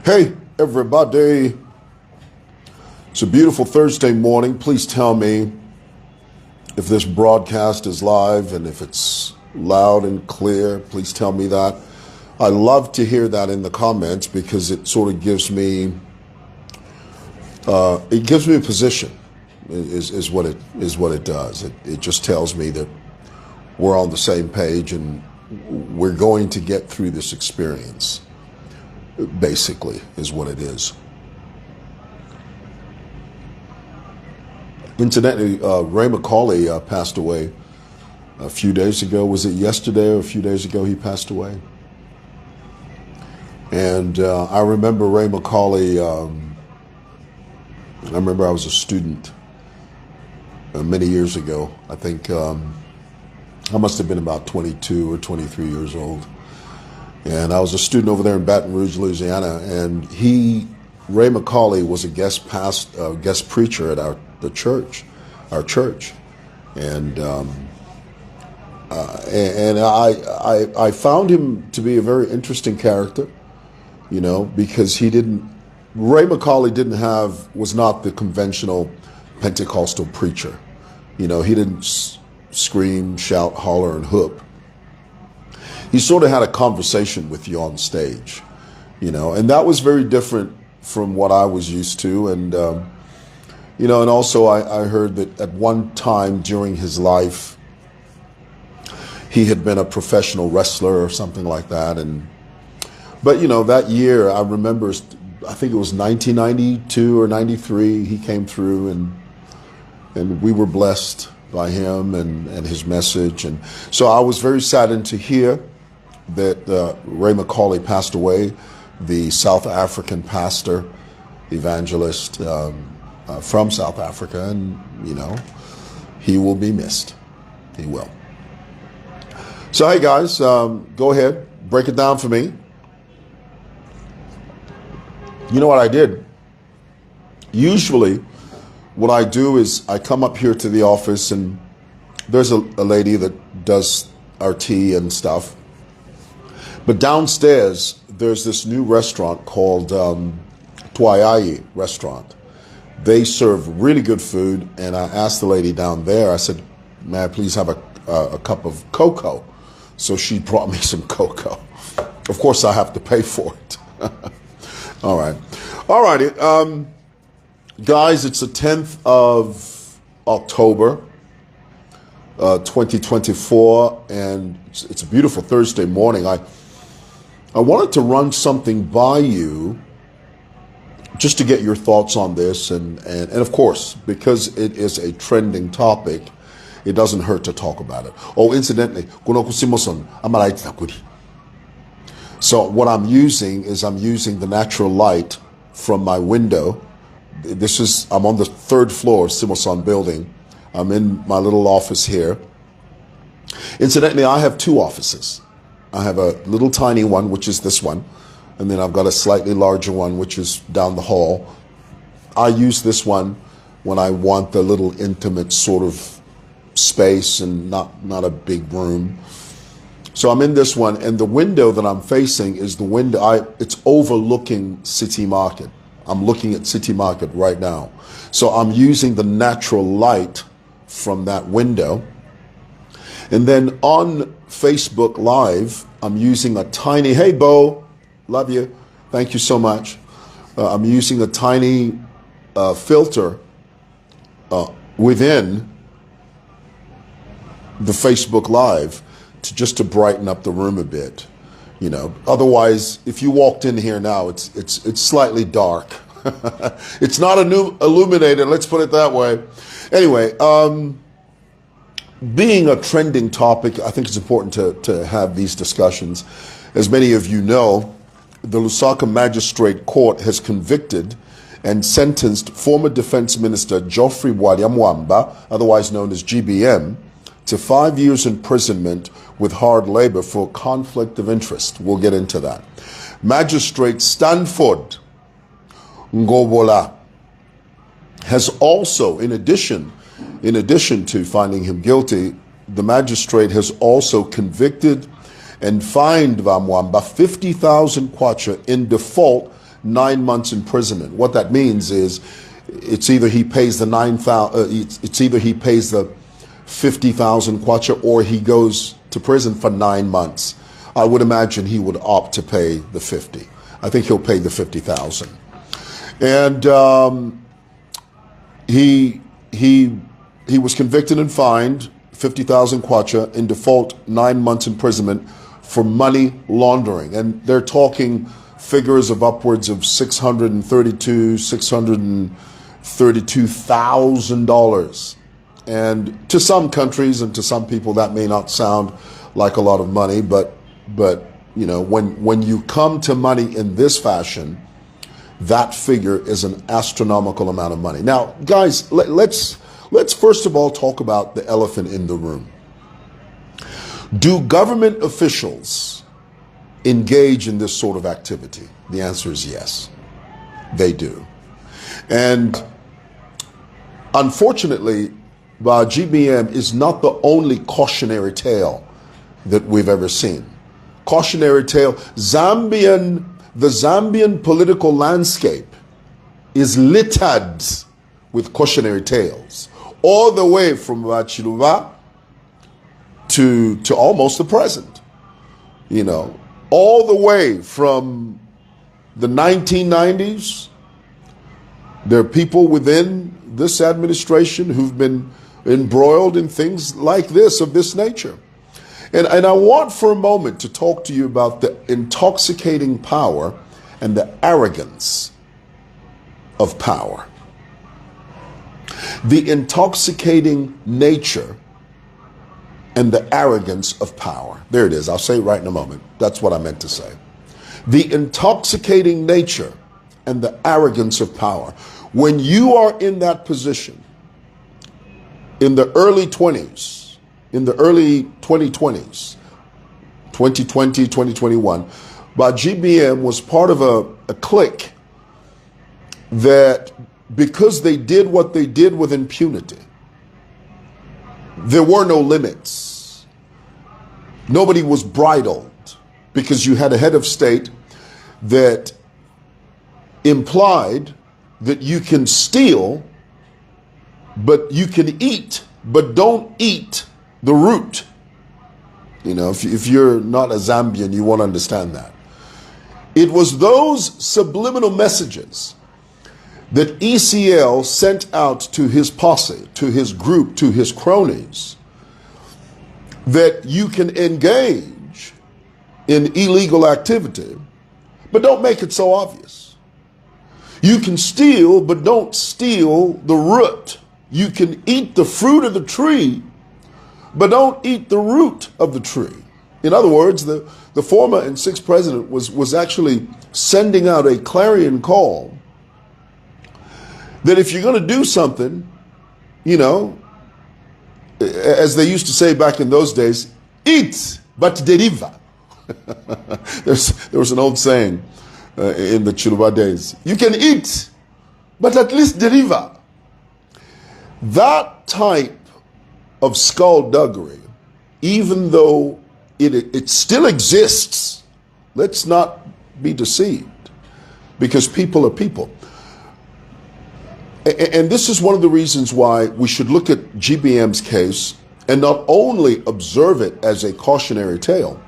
Hey, everybody. It's a beautiful Thursday morning. Please tell me if this broadcast is live and if it's loud and clear. Please tell me that. I love to hear that in the comments because it sort of gives me a position is what it does. It just tells me that we're on the same page and we're going to get through this experience. Basically, is what it is. Incidentally, Ray McCauley passed away a few days ago. Was it yesterday or a few days ago he passed away? And I remember Ray McCauley, I remember I was a student many years ago. I think I must have been about 22 or 23 years old. And I was a student over there in Baton Rouge, Louisiana, and Ray McCauley was a guest preacher at our church, and I found him to be a very interesting character, because Ray McCauley was not the conventional Pentecostal preacher, he didn't scream, shout, holler, and whoop. He sort of had a conversation with you on stage, and that was very different from what I was used to. And, and also I heard that at one time during his life, he had been a professional wrestler or something like that. But that year, I remember, I think it was 1992 or 93, he came through and we were blessed by him and his message. And so I was very saddened to hear that Ray McCauley passed away, the South African pastor, evangelist from South Africa, and he will be missed. He will. So hey guys, go ahead, break it down for me. You know what I did? Usually what I do is I come up here to the office and there's a lady that does our tea and stuff. But downstairs, there's this new restaurant called Tuayai Restaurant. They serve really good food, and I asked the lady down there, I said, may I please have a cup of cocoa? So she brought me some cocoa. Of course, I have to pay for it. All right. All righty. Guys, it's the 10th of October, 2024, and it's a beautiful Thursday morning. I wanted to run something by you just to get your thoughts on this. And of course, because it is a trending topic, it doesn't hurt to talk about it. Oh, incidentally, so what I'm using the natural light from my window. I'm on the third floor of Simoson building. I'm in my little office here. Incidentally, I have two offices. I have a little tiny one, which is this one, and then I've got a slightly larger one, which is down the hall. I use this one when I want the little intimate sort of space and not a big room. So I'm in this one, and the window that I'm facing is the window. It's overlooking City Market. I'm looking at City Market right now. So I'm using the natural light from that window. And then on Facebook Live, I'm using a tiny, hey Bo, love you, thank you so much. I'm using a tiny filter within the Facebook Live to brighten up the room a bit. Otherwise, if you walked in here now, it's slightly dark. It's not illuminated, let's put it that way. Anyway, being a trending topic, I think it's important to have these discussions. As many of you know, the Lusaka Magistrate Court has convicted and sentenced former Defense Minister Geoffrey Mwamba, otherwise known as GBM, to 5 years imprisonment with hard labor for conflict of interest. We'll get into that. Magistrate Stanford Ngobola has also, in addition to finding him guilty, the magistrate has also convicted and fined Mwamba 50,000 kwacha in default 9 months imprisonment. What that means is it's either he pays the 50,000 kwacha or he goes to prison for 9 months. I would imagine he would opt to pay the 50. I think he'll pay the 50,000. And he was convicted and fined 50,000 kwacha, in default 9 months imprisonment for money laundering. And they're talking figures of upwards of $632,000. And to some countries and to some people that may not sound like a lot of money, but you know, when you come to money in this fashion, that figure is an astronomical amount of money. Now, guys, let's first of all talk about the elephant in the room. Do government officials engage in this sort of activity? The answer is yes, they do. And unfortunately, GBM is not the only cautionary tale that we've ever seen. Cautionary tale, the Zambian political landscape is littered with cautionary tales, all the way from Chiluba to almost the present. You know, all the way from the 1990s, there are people within this administration who've been embroiled in things like this, of this nature. And I want for a moment to talk to you about the intoxicating power and the arrogance of power. The intoxicating nature and the arrogance of power. There it is. I'll say it right in a moment. That's what I meant to say. The intoxicating nature and the arrogance of power. When you are in that position, in the early 20s, in the early 2020s, 2020, 2021, GBM was part of a clique that, because they did what they did with impunity, there were no limits. Nobody was bridled, because you had a head of state that implied that you can steal, but you can eat, but don't eat the root. You know, if you're not a Zambian, you won't understand that. It was those subliminal messages that ECL sent out to his posse, to his group, to his cronies, that you can engage in illegal activity, but don't make it so obvious. You can steal, but don't steal the root. You can eat the fruit of the tree, but don't eat the root of the tree. In other words, the former and sixth president was actually sending out a clarion call that if you're going to do something, you know, as they used to say back in those days, eat, but deliver. There was an old saying in the Chiluba days, you can eat, but at least deliver. That type of skullduggery, even though it still exists, let's not be deceived, because people are people. And this is one of the reasons why we should look at GBM's case and not only observe it as a cautionary tale,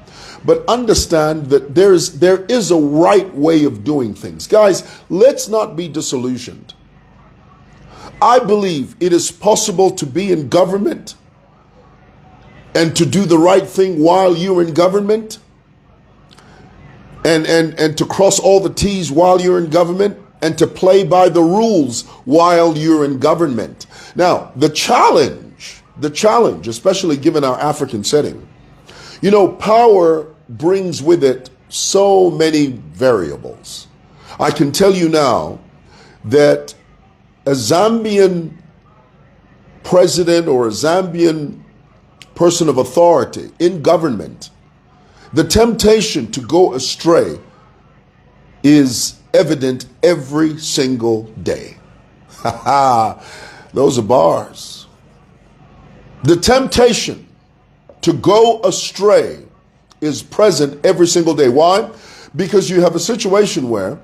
but understand that there is a right way of doing things. Guys, let's not be disillusioned. I believe it is possible to be in government and to do the right thing while you're in government, and to cross all the T's while you're in government, and to play by the rules while you're in government. Now, the challenge, especially given our African setting, you know, power brings with it so many variables. I can tell you now that a Zambian president or a Zambian person of authority in government, the temptation to go astray is evident every single day. Those are bars. The temptation to go astray is present every single day. Why? Because you have a situation where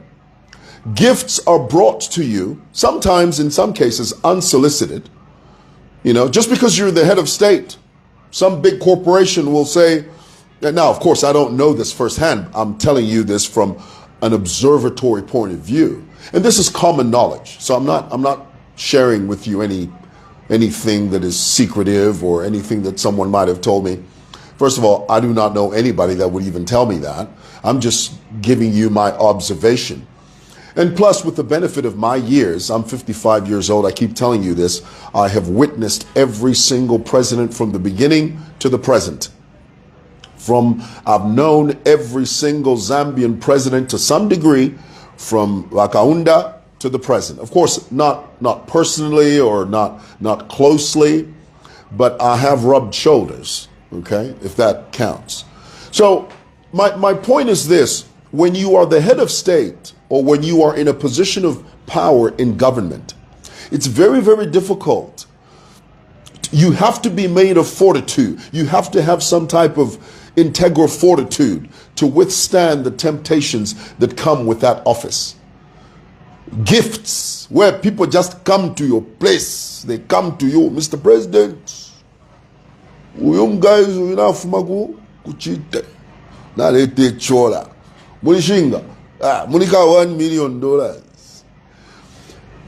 Gifts are brought to you, sometimes in some cases unsolicited. You know, just because you're the head of state, some big corporation will say, now of course I don't know this firsthand, I'm telling you this from an observatory point of view. And this is common knowledge. So I'm not sharing with you anything that is secretive or anything that someone might have told me. First of all, I do not know anybody that would even tell me that. I'm just giving you my observation. And plus, with the benefit of my years, I'm 55 years old, I keep telling you this, I have witnessed every single president from the beginning to the present. I've known every single Zambian president to some degree, from Wakaunda to the present. Of course, not personally or not closely, but I have rubbed shoulders, okay, if that counts. So my point is this: when you are the head of state or when you are in a position of power in government, it's very, very difficult. You have to be made of fortitude. You have to have some type of integral fortitude to withstand the temptations that come with that office. Gifts, where people just come to your place. They come to you, Mr. President. Uyum guys, unafumagu kuchite. Na lete chola. Munishinga. Munika $1 million.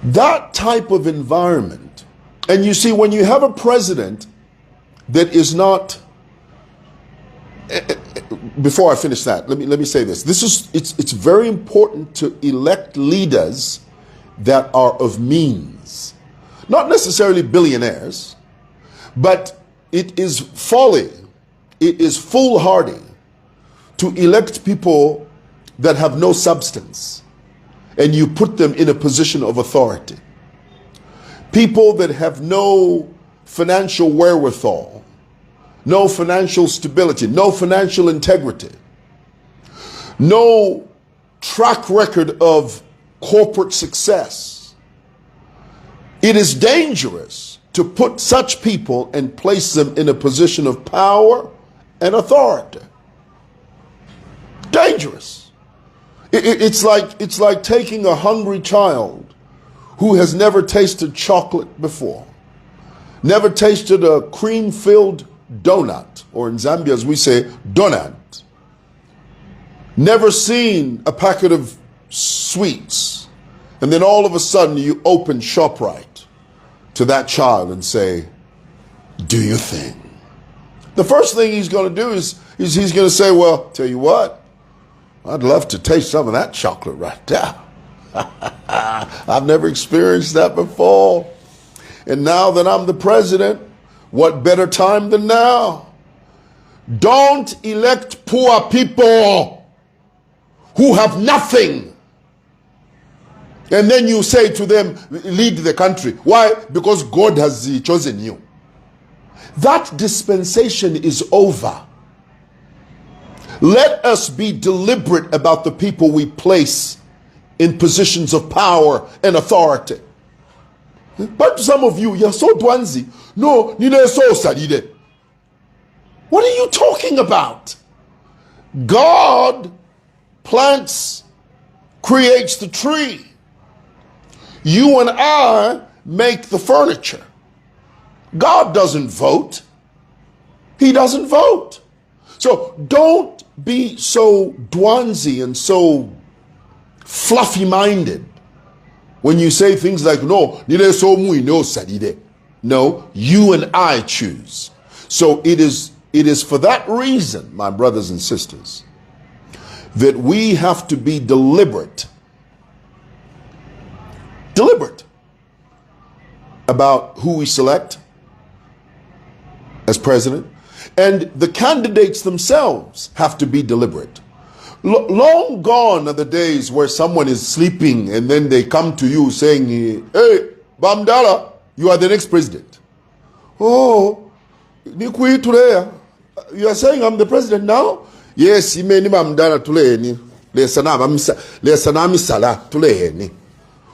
That type of environment. And you see, when you have a president that is not, before I finish that, let me say this. It's very important to elect leaders that are of means. Not necessarily billionaires, but it is folly, it is foolhardy to elect people that have no substance and you put them in a position of authority. People that have no financial wherewithal, no financial stability, no financial integrity, no track record of corporate success. It is dangerous to put such people and place them in a position of power and authority. Dangerous. It's like taking a hungry child who has never tasted chocolate before, never tasted a cream-filled donut, or in Zambia as we say, donut, never seen a packet of sweets, and then all of a sudden you open ShopRite to that child and say, do you think? The first thing he's going to do is he's going to say, well, tell you what, I'd love to taste some of that chocolate right there. I've never experienced that before. And now that I'm the president, what better time than now? Don't elect poor people who have nothing. And then you say to them, lead the country. Why? Because God has chosen you. That dispensation is over. Let us be deliberate about the people we place in positions of power and authority. But some of you, you're so dwanzy. No, you're so sadide. What are you talking about? God plants, creates the tree. You and I make the furniture. God doesn't vote. He doesn't vote. So don't be so dwanzy and so fluffy-minded when you say things like, no, no, you and I choose. So it is for that reason, my brothers and sisters, that we have to be deliberate about who we select as president. And the candidates themselves have to be deliberate. Long gone are the days where someone is sleeping and then they come to you saying, hey, Bamdala, you are the next president. Oh, Nikwi today, you are saying I'm the president now? Yes, he may Bamdala today.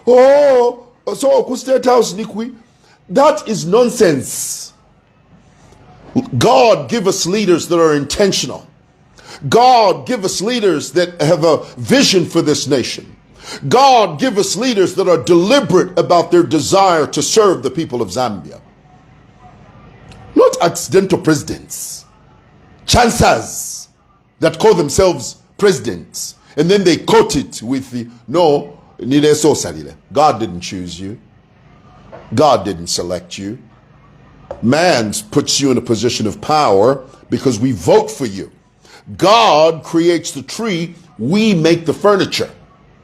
Oh, so State House Nikwi. That is nonsense. God, give us leaders that are intentional. God, give us leaders that have a vision for this nation. God, give us leaders that are deliberate about their desire to serve the people of Zambia. Not accidental presidents, chancers that call themselves presidents, and then they quote it with the, no, God didn't choose you. God didn't select you. Man puts you in a position of power because we vote for you. God creates the tree, we make the furniture.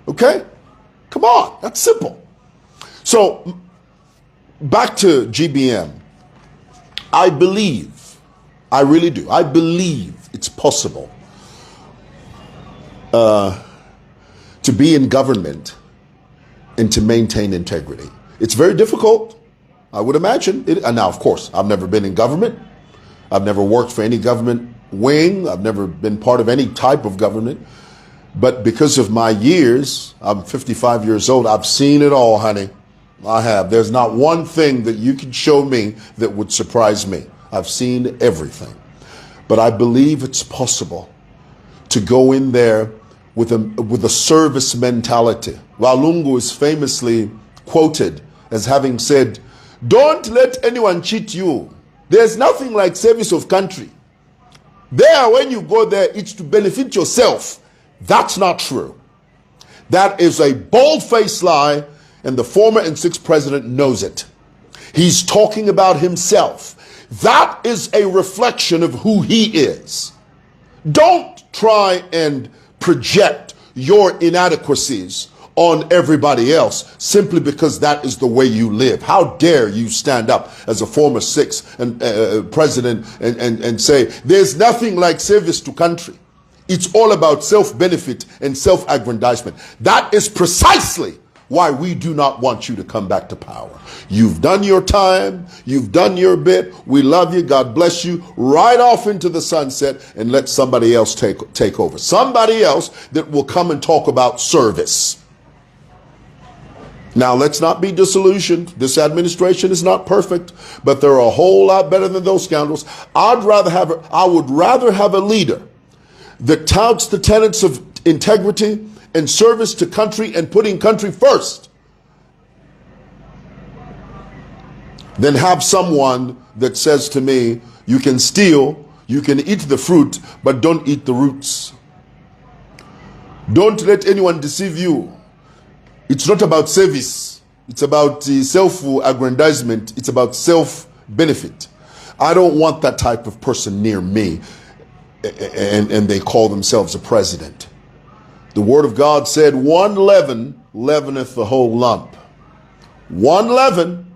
Okay? Come on, that's simple. So, back to GBM. I believe, I really do, I believe it's possible to be in government and to maintain integrity. It's very difficult, I would imagine. And now, of course, I've never been in government. I've never worked for any government wing. I've never been part of any type of government. But because of my years, I'm 55 years old, I've seen it all, honey. I have. There's not one thing that you can show me that would surprise me. I've seen everything. But I believe it's possible to go in there with a service mentality. Walungu is famously quoted as having said, "Don't let anyone cheat you. There's nothing like service of country. There, when you go there, it's to benefit yourself." That's not true. That is a bold-faced lie, and the former and sixth president knows it. He's talking about himself. That is a reflection of who he is. Don't try and project your inadequacies on everybody else simply because that is the way you live. How dare you stand up as a former sixth president and say, there's nothing like service to country. It's all about self-benefit and self-aggrandizement. That is precisely why we do not want you to come back to power. You've done your time. You've done your bit. We love you. God bless you. Right off into the sunset and let somebody else take over. Somebody else that will come and talk about service. Now, let's not be disillusioned. This administration is not perfect, but they're a whole lot better than those scoundrels. I would rather have a leader that touts the tenets of integrity and service to country and putting country first than have someone that says to me, you can steal, you can eat the fruit, but don't eat the roots. Don't let anyone deceive you. It's not about service. It's about self-aggrandizement. It's about self-benefit. I don't want that type of person near me, and they call themselves a president. The word of God said, one leaven leaveneth the whole lump. One leaven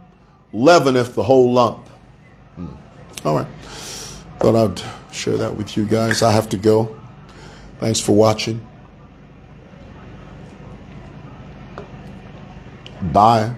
leaveneth the whole lump. All right. Thought I'd share that with you guys. I have to go. Thanks for watching. Bye.